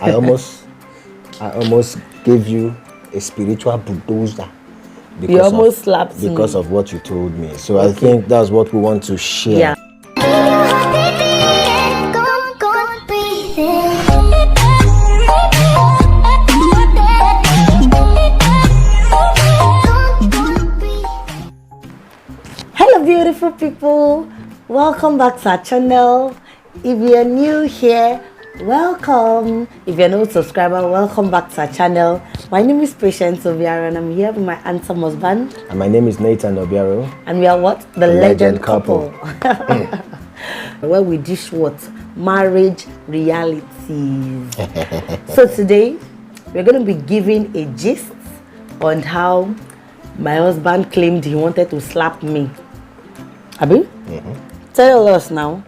I almost gave you a spiritual bulldozer. You almost slapped me because of what you told me. So I think that's what we want to share. Yeah. Hello beautiful people, welcome back to our channel. If you're new here, welcome. If you're not a subscriber, welcome back to our channel. My name is Patience Obiaro and I'm here with my handsome husband. And my name is Nathan Obiaro. And we are what? The legend couple. Where we dish what? Marriage realities. So today, we're going to be giving a gist on how my husband claimed he wanted to slap me. Abi? Tell us now.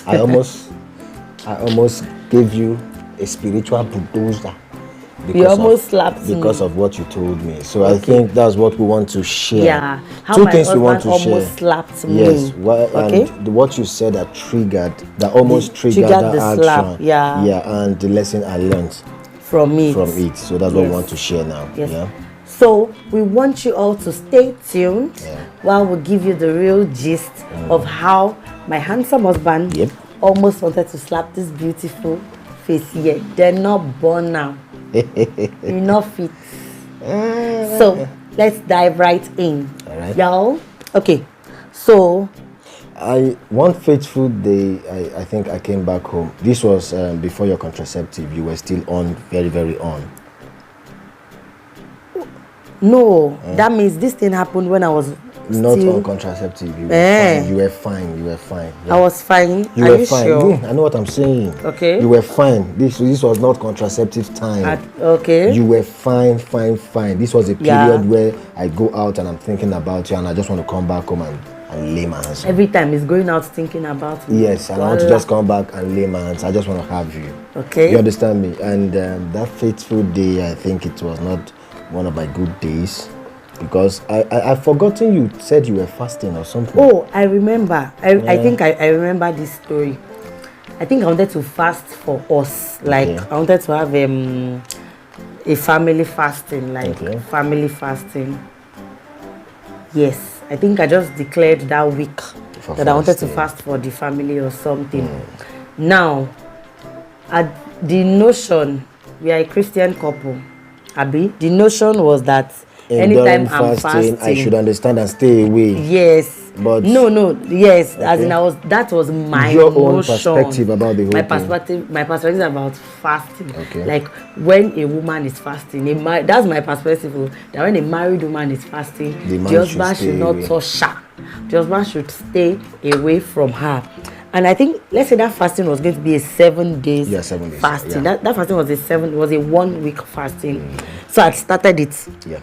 I almost gave you a spiritual bulldozer. You almost slapped me because of what you told me. So I think that's what we want to share. Yeah. How Two my things we want to husband share. almost slapped me. Yes. Okay. And what you said that almost triggered Triggered the that slap, action. yeah. Yeah. And the lesson I learned From it. So that's what we want to share now. Yes. Yeah. So we want you all to stay tuned while we give you the real gist of how my handsome husband almost wanted to slap this beautiful face here. They're not born now. You're not fit. So let's dive right in. All right. Y'all. Okay. So one fateful day, I think I came back home. This was before your contraceptive. You were still on, very, very on. no, that means this thing happened when I was Not still on contraceptive. You were fine. You were fine. You were fine. Yeah. I was fine. You Are were you fine. sure? Yeah, I know what I'm saying. Okay. You were fine. This was not contraceptive time. Okay. You were fine. This was a period where I go out and I'm thinking about you and I just want to come back home and lay my hands on you. Every time he's going out thinking about me. Yes, and I want to just come back and lay my hands. I just want to have you. Okay. You understand me? And that fateful day, I think it was not one of my good days. Because I've forgotten you said you were fasting or something. Oh, I remember. I think I remember this story. I think I wanted to fast for us. Like I wanted to have a family fasting. Family fasting. Yes. I think I just declared that week that I wanted to fast for the family or something. Now, the notion, we are a Christian couple, Abi. The notion was that anytime I'm fasting, I should understand and stay away. Yes. But yes. As in, that was my your notion. own perspective about the whole thing. My perspective about fasting. Okay. Like when a woman is fasting, that's my perspective. That when a married woman is fasting, the husband should not touch her. The husband should stay away from her. And I think, let's say that fasting was going to be a 7 days, 7 days fasting. That fasting was a 1 week fasting. So I started it. Yeah.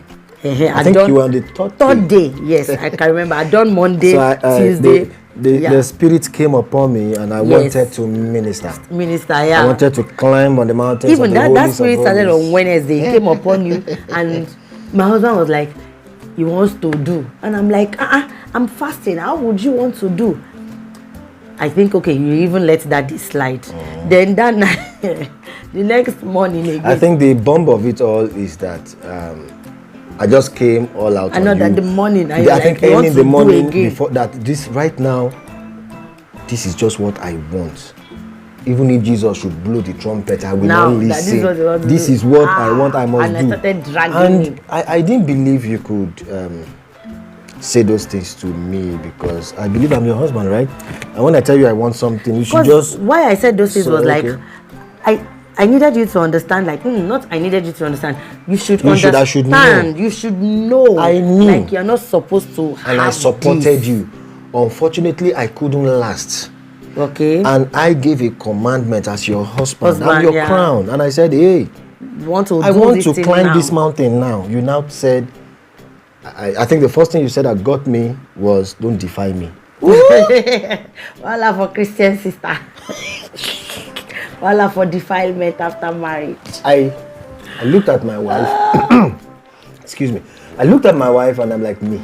I think you were on the third day. Yes, I can remember. I done Monday, Tuesday. The spirit came upon me and I wanted to minister. I wanted to climb on the mountains. Even that spirit started on Wednesday. It came upon you, and my husband was like, he wants to do, and I'm like, I'm fasting. How would you want to do? I think you even let that slide. Then that night, the next morning again. I think the bomb of it all is that I just came all out. I know that the morning. I think early in the morning before that. This right now, this is just what I want. Even if Jesus should blow the trumpet, I will not listen. This is what I want. I must do. And I started dragging him. I didn't believe you could say those things to me because I believe I'm your husband, right? And when I tell you I want something, you should just. Why I said those things was like, I needed you to understand, not I needed you to understand. You should understand. I should know. You should know. I knew. Like you're not supposed to. And I supported you. Unfortunately, I couldn't last. Okay. And I gave a commandment as your husband. I'm your crown. And I said, hey, I want to climb this mountain now. You now said, I think the first thing you said that got me was, don't defy me. Voila for Christian sister. Voila for defilement after marriage. I looked at my wife. Excuse me. I looked at my wife and I'm like, me.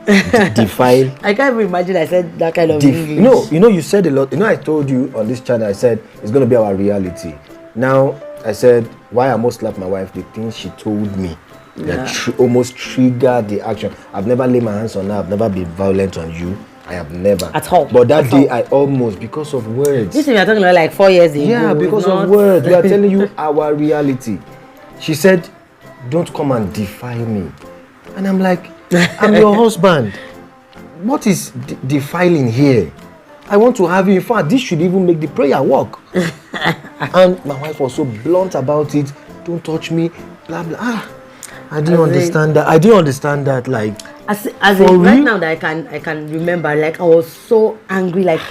Defile. I can't even imagine I said that kind of English. You know, you said a lot. You know, I told you on this channel, I said it's going to be our reality. Now, I said, why I almost slapped my wife, the things she told me that almost triggered the action. I've never laid my hands on her. I've never been violent on you. I have never. At all. But that day, I almost, because of words. This thing you're talking about like 4 years ago. Yeah, because of words. We are telling you our reality. She said, don't come and defy me. And I'm like, I'm your husband. What is defiling here? I want to have you. In fact, this should even make the prayer work. And my wife was so blunt about it. Don't touch me. Blah, blah. I didn't understand that. I didn't understand that. Like, as right now that I can remember, like I was so angry. Like,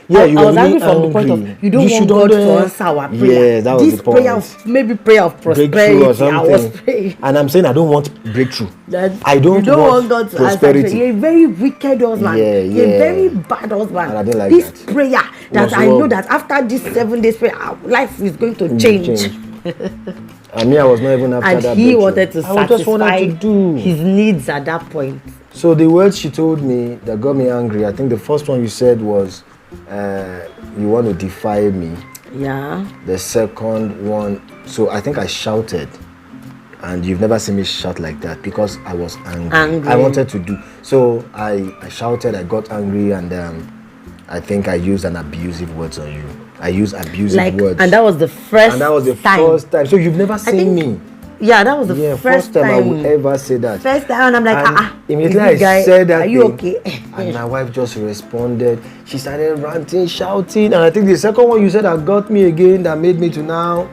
yeah, I was angry from the point of you don't want God to answer our prayer. Yeah, that was the point. Prayer of prosperity. Or something. I was praying. And I'm saying I don't want breakthrough. I don't want God to prosperity. Answer. You're a very wicked husband. You're a very bad husband. And I didn't like this that. Prayer that I know that after this 7 days prayer, our life is going to change. And me, I was not even after and that. And he wanted to satisfy to do his needs at that point. So the words she told me that got me angry, I think the first one you said was, you want to defy me. Yeah. The second one, so I think I shouted. And you've never seen me shout like that because I was angry. I wanted to do. So I shouted, I got angry, and I think I used an abusive words on you. I used abusive words. And that was the first time. So you've never seen me. Yeah, that was the first time I would ever say that. First time, and I'm like, immediately I said that. Are you okay? And my wife just responded. She started ranting, shouting, and I think the second one you said that got me again, that made me to now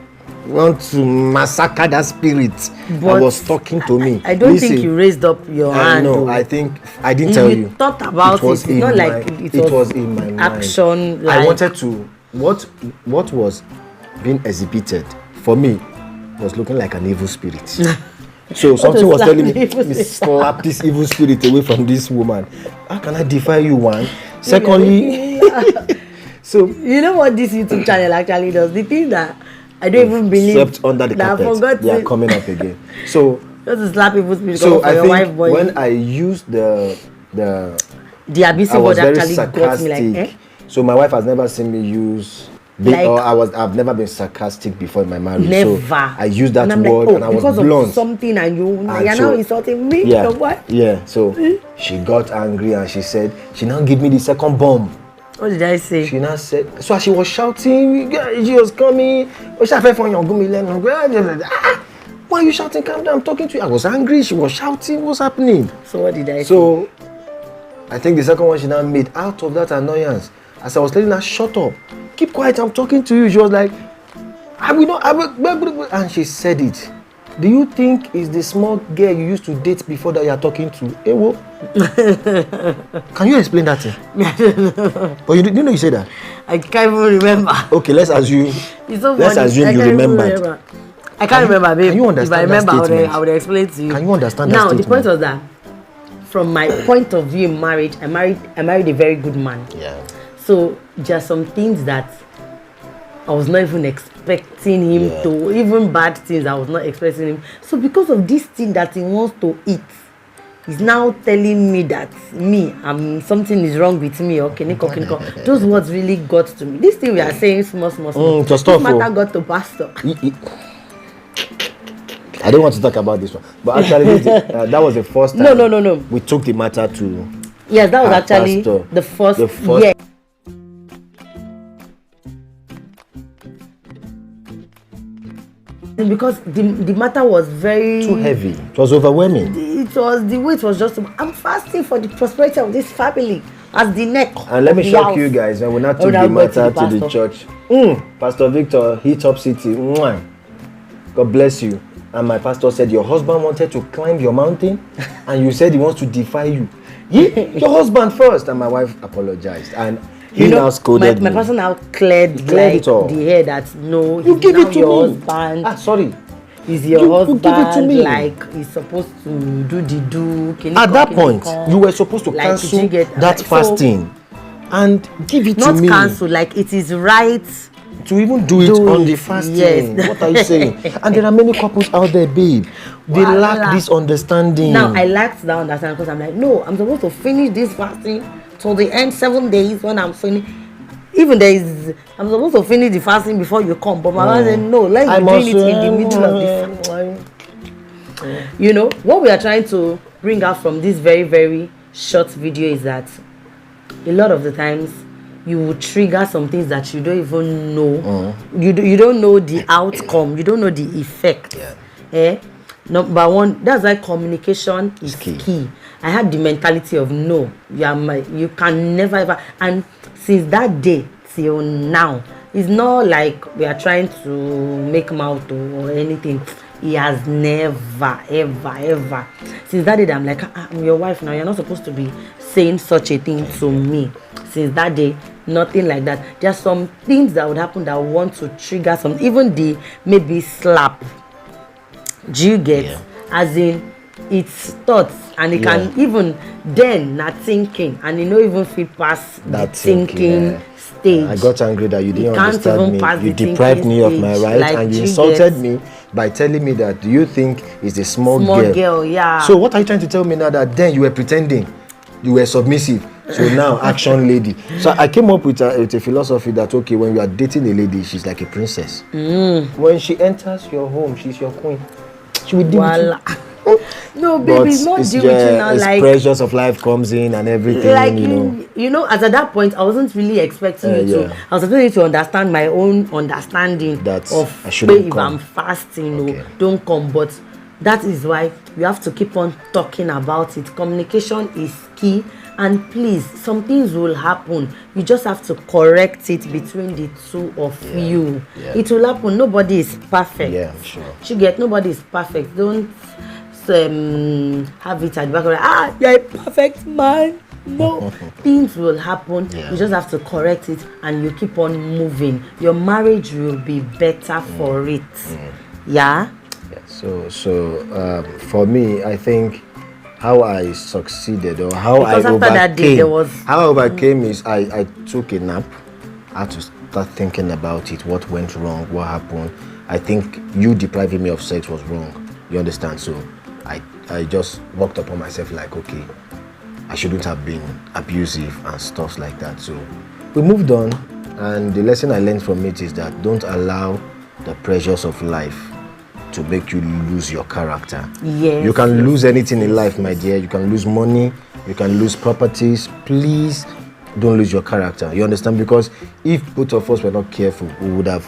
want to massacre that spirit that was talking to me. I don't think you raised up your hand. No, I think I didn't tell you. You thought about it. It's not like it was in my mind. Action. I wanted to. What was being exhibited for me was looking like an evil spirit. So something was telling me, slap this evil spirit away from this woman. How can I defy you, one? Secondly, so you know what this YouTube channel actually does? The thing that I don't even believe swept under the carpet. They are coming up again. So just to slap evil spirit. So I think when I used the abusive word actually got me like. So my wife has never seen me use. I've never been sarcastic before in my marriage. Never. So I used that word and I was because blunt. Of something and you're now insulting me. Yeah. You know what? Yeah. So she got angry and she said she now gave me the second bomb. What did I say? She now said, so she was shouting, she was coming. Why are you shouting? Calm down, I'm talking to you. I was angry, she was shouting, what's happening? So what did I say? So I think the second one she now made out of that annoyance. As I was telling her, shut up, keep quiet, I'm talking to you. She was like, I will not, and she said it. Do you think it's the small girl you used to date before that you are talking to? Ewo? Can you explain that thing? But you know you said that? I can't even remember. Okay, let's assume. Let's assume you remembered. I can't remember, babe. Can you understand if I remember, I would explain to you. Can you understand that now, statement? The point was that, from my point of view in marriage, I married a very good man. Yeah. So there are some things that I was not even expecting him to, even bad things I was not expecting him. So because of this thing that he wants to eat, he's now telling me that something is wrong with me. Okay, those words really got to me. This thing we are saying small. This matter got to pastor. I don't want to talk about this one, but actually that was the first time. No. We took the matter to. Yes, that was actually pastor. the first. Yeah. Because the matter was very too heavy. It was overwhelming. The weight was just. I'm fasting for the prosperity of this family as the neck. And let me shock you guys. When we not took the matter to the church, Pastor Victor, Hilltop City, God bless you. And my pastor said your husband wanted to climb your mountain, and you said he wants to defy you. Your husband first. And my wife apologized, and he now scolded my person now cleared it all. The hair that no, you give it to your me. Husband. Sorry. Is your husband give it to me. Like he's supposed to do the do? At that point, you were supposed to cancel that fasting and give it to me. Not cancel, like it is right to even do it on the fasting. Yes. What are you saying? And there are many couples out there, babe. They lack this understanding. Now I lacked that understanding because I'm like, no, I'm supposed to finish this fasting till the end 7 days when I'm finished. even I'm supposed to finish the fasting before you come, but my mom said no, let's be doing it in the middle of the You know what we are trying to bring out from this very, very short video is that a lot of the times you will trigger some things that you don't even know. You don't know the outcome. You don't know the effect. Number one, that's why communication is key. I had the mentality of no, you can never ever. And since that day till now, it's not like we are trying to make mouth or anything. He has never, ever. Since that day, I'm like, I'm your wife now. You're not supposed to be saying such a thing to me. Since that day, nothing like that. There are some things that would happen that want to trigger some, even the maybe slap. Do you get? As in, it's thoughts, and it can even then not thinking, and you don't even feel past that thinking stage. I got angry that you didn't understand me. You deprived me of my right, like, and you insulted me by telling me that you think it's a small girl. So what are you trying to tell me now that then you were pretending you were submissive? So now action lady. So I came up with a philosophy that okay, when you are dating a lady, she's like a princess. When she enters your home, she's your queen. She will deal with you. No, baby, it's not deal with you now. Like pressures of life comes in and everything. Like you know, as at that point, I wasn't really expecting you to. I was expecting you to understand my own understanding of if I'm fasting, don't come. But that is why you have to keep on talking about it. Communication is key. And please, some things will happen. You just have to correct it between the two of you. It will happen. Nobody is perfect. Nobody is perfect. Don't have it at the back of the you're a perfect man. No, things will happen. You just have to correct it, and you keep on moving. Your marriage will be better for it. So for me, I think how I succeeded or how I overcame is I took a nap. I had to start thinking about it. What went wrong? What happened? I think you depriving me of sex was wrong. You understand? So I just worked upon myself like, okay, I shouldn't have been abusive and stuff like that. So we moved on, and the lesson I learned from it is that don't allow the pressures of life to make you lose your character. You can lose anything in life, my dear. You can lose money, you can lose properties. Please don't lose your character. You understand? Because if both of us were not careful, we would have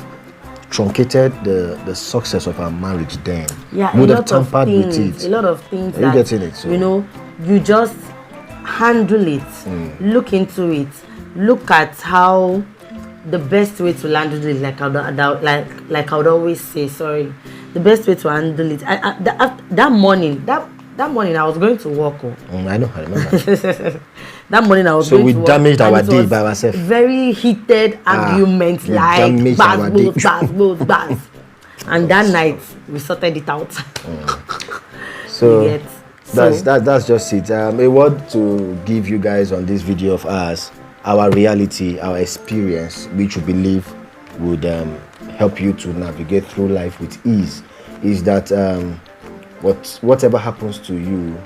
truncated the success of our marriage then. We would have tampered with it. A lot of things. Are you getting it? So, you know, you just handle it, look into it, look at how the best way to handle it, like I would always say, the best way to handle it. That morning I was going to work. I remember. That morning I was going to work. So we damaged our day by ourselves. Very heated arguments, like bars. And that night we sorted it out. So that's just it. A word to give you guys on this video of ours, our reality, our experience, which we believe would help you to navigate through life with ease, is that whatever happens to you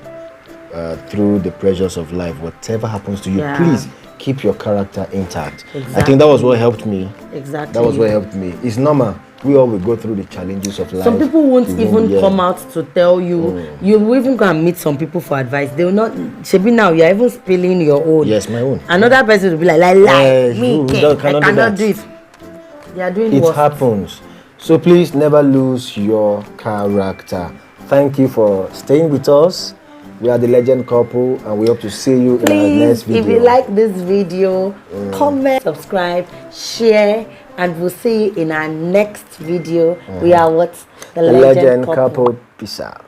through the pressures of life, whatever happens to you, please keep your character intact. I think that was what helped me. That was what helped me. It's normal. We all will go through the challenges of life. Some people won't even come out to tell you. You will even go and meet some people for advice. They will not. Shebi, now you're even spilling your own. Yes, my own. Another person will be like me, I cannot do it. They are doing it happens. So please never lose your character. Thank you for staying with us. We are the Legend Couple, and we hope to see you in our next video. If you like this video, comment, subscribe, share, and we'll see you in our next video. We are the Legend Couple. Peace out.